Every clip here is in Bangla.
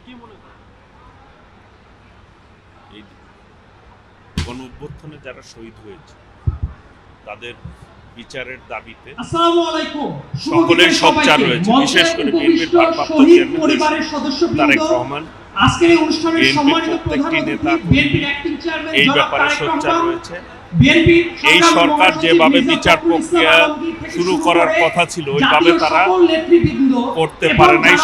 কি মনে করেন এই গণ অভ্যুত্থানে যারা শহীদ হয়েছে তাদের বিচারের দাবিতে সকলের সোচ্চার রয়েছে, বিশেষ করে বিএনপির ভারপ্রাপ্ত চেয়ারম্যান তারেক রহমান, আজকের এই অনুষ্ঠানের সম্মানিত প্রত্যেকটি নেতা বিএনপির অ্যাক্টিং চেয়ারম্যান এই জনাব ব্যাপারে তারেক সোচ্চার রহমান, রয়েছে। বিএনপির এই সরকার যেভাবে বিচার প্রক্রিয়া শুরু করার কথা ছিল ওইভাবে তারা করতে পারে নাই।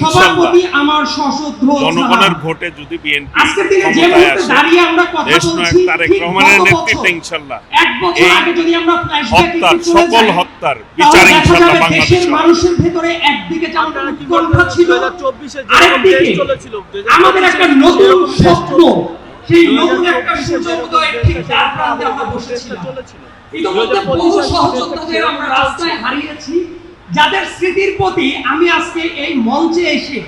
সভাপতি আমার সশস্ত্র জনগণের ভোটে যদি বিএনপি আজকের দিনে যে ক্ষমতায় মুহূর্তে আসে, দাঁড়িয়ে আমরা কথা দেশনায়ক বলছি, তারেক ঠিক রহমানের গত নেতৃত্বে বছর, ইনশাআল্লাহ এক বছর এই আগে যদি আমরা ফ্ল্যাশব্যাকে হত্যার একটু চলে সকল যাই, হত্যার তাহলে বিচার দেখা ইনশাআল্লাহ যাবে বাংলাদেশে দেশের মানুষের ভেতরে একদিকে যেমন আপনারা কি উৎকণ্ঠা বলবেন ছিল, 2024 এ আরেকদিকে দেশ চলেছিল আমাদের একটা নতুন স্বপ্ন, সেই নতুন 2024 একটা এ সূর্যোদয় ঠিক তার প্রান্তে আমরা বসেছিলাম। চলেছিল ইতিমধ্যে বহু সহযোদ্ধাদের আমরা রাস্তায় হারিয়েছি, যাদের স্মৃতির প্রতি আমি আজকে এই মঞ্চে এসে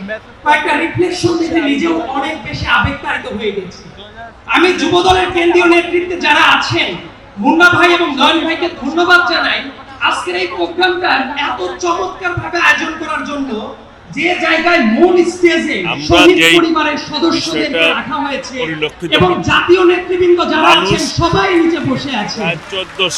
কয়েকটা রিফ্লেকশন দিতে নিজেও অনেক বেশি আবেগতাড়িত হয়ে গেছি। আমি যুবদলের কেন্দ্রীয় নেতৃত্বে যারা আছেন, মুন্না ভাই এবং নয়ন ভাইকে ধন্যবাদ জানাই আজকের এই প্রোগ্রামটা এত চমৎকার ভাবে আয়োজন করার জন্য। যে জায়গায় মূল স্টেজে শহীদ পরিবারের সদস্যদেরকে রাখা হয়েছে এবং জাতীয় নেতৃবৃন্দ যারা আছেন সবাই নিচে বসে আছে। 14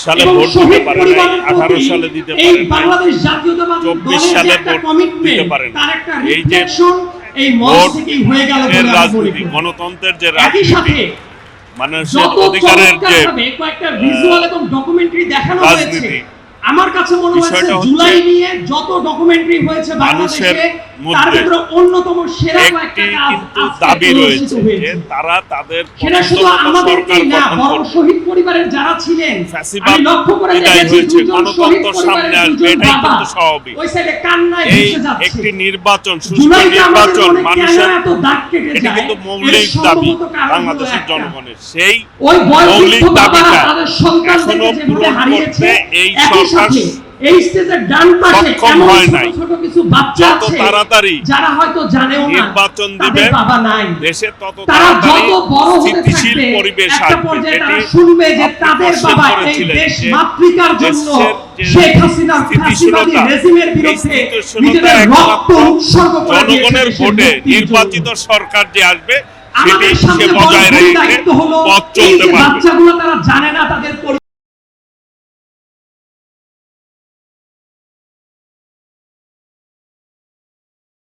সালে ভোট দিতে পারে নাই, 18 সালে দিতে পারে নাই, বাংলাদেশ জাতীয়তাবাদী 24 সালে ভোট দিতে পারে নাই। তার একটা এই যে রিফ্লেকশন এই মঞ্চ থেকেই হয়ে গেল বলে আমি মনে রাজনীতি, করি। গণতন্ত্রের যে একই সাথে রাজনীতি, মানুষের অধিকারের যে কয়েকটা ভিজুয়াল এবং ডকুমেন্টারি দেখানো হয়েছে, রাজনীতি, আমার কাছে মনে হয়েছে বিষয়টা হচ্ছে জুলাই নিয়ে যত ডকুমেন্টারি হয়েছে বাংলাদেশে মানুষের তার মধ্যে ভিতরে অন্যতম সেরা কয়েকটা একটি কাজ কিন্তু আজকে দাবি প্রদর্শিত রয়েছে হয়েছে। যে তারা তাদের সেটা শুধু পছন্দমতো আমাদেরকেই সরকার না, গঠন বরং করবে। শহীদ পরিবারের যারা ছিলেন, ফ্যাসিবাদ আমি লক্ষ্য করে বিদায় দেখেছি হয়েছে, দুজন শহীদ গণতন্ত্র সামনে পরিবারের আসবে, দুজন এটাই বাবা কিন্তু স্বাভাবিক। ওই সাইডে কান্নায় এই ভেসে যাচ্ছে। একটি নির্বাচন, সুষ্ঠু জুলাইতে আমাদের নির্বাচন মনে মানুষের, কেন এত দাগ কেটে এটি যায়? কিন্তু এর মৌলিক দাবি সম্ভবত কারণ হলো বাংলাদেশের একটা। জনগণের। সেই ওই মৌলিক বয়োবৃদ্ধ বাবারা দাবিটা তাদের সন্তানদেরকে এখনো যেভাবে পূরণ হারিয়েছে, করতে এই একই সরকার সাথে এই স্টেজের ডান পাশে সক্ষম এমন হয় ছোট নাই। ছোট কিছু বাচ্চা যত আছে তাড়াতাড়ি যারা হয়তো জানেও না নির্বাচন তাদের দিবে, বাবা নাই। দেশে তত তারা তাড়াতাড়ি যত বড় হতে স্থিতিশীল থাকবে, পরিবেশ একটা আসবে। পর্যায়ে তারা এটি শুনবে যে আপনি তাদের প্রশ্ন বাবা এই করেছিলেন দেশ যে মাতৃকার জন্য দেশের যে শেখ হাসিনার ফ্যাসিবাদী স্থিতিশীলতা, রেজিমের এই বিরুদ্ধে স্থিতিশীলতা নিজেদের রক্ত একমাত্র উৎসর্গ করে দিয়েছে জনগণের দেশের ভোটে মুক্তির জন্য। নির্বাচিত সরকার যে আসবে সেটি আমাদের সে সামনে বজায় বড় রেখে দায়িত্ব হলো পথ এই চলতে যে পারবে। বাচ্চাগুলো তারা জানে না তাদের